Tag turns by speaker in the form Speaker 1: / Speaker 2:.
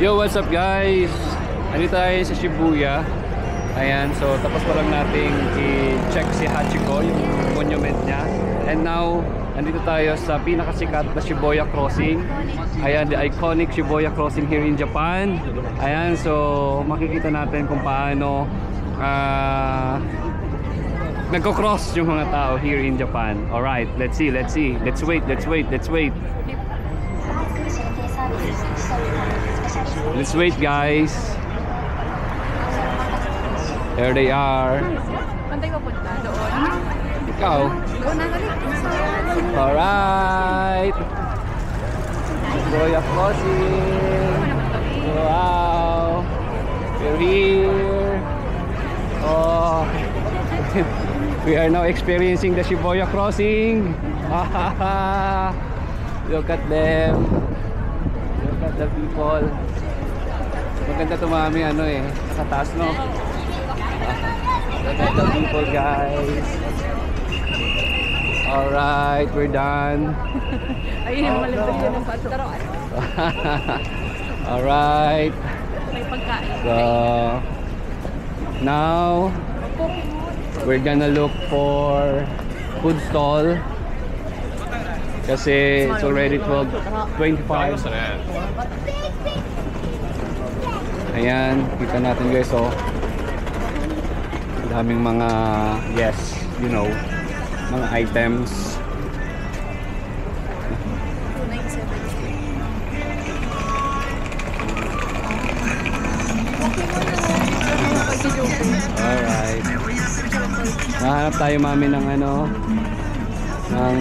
Speaker 1: Yo, what's up guys? Andito tayo sa Shibuya. Ayan, so tapos pa lang nating i-check si Hachiko, yung monument niya. And now, andito tayo sa pinakasikat na Shibuya Crossing. Ayan, the iconic Shibuya Crossing here in Japan. Ayan, so makikita natin kung paano nagko-cross yung mga tao here in Japan. Alright, let's see. Let's wait. Let's wait guys. There they are.
Speaker 2: Pantay mapunta doon.
Speaker 1: Ikaw. Alright. Shibuya Crossing. Wow. We're here. Oh. We are now experiencing the Shibuya Crossing. Look at them. Look at the people. Maganda tumami ano eh, sa taas no. Look at the people guys. Alright, we're done.
Speaker 2: Ayun yung malambot yun ng pagkaroon.
Speaker 1: Alright.
Speaker 2: May pagkain.
Speaker 1: So now we're gonna look for food stall. Kasi it's already 12:25. Ayan, kita natin guys, oh. Daming mga, yes, you know, mga items. Alright. Nahanap tayo mami ng ano, ng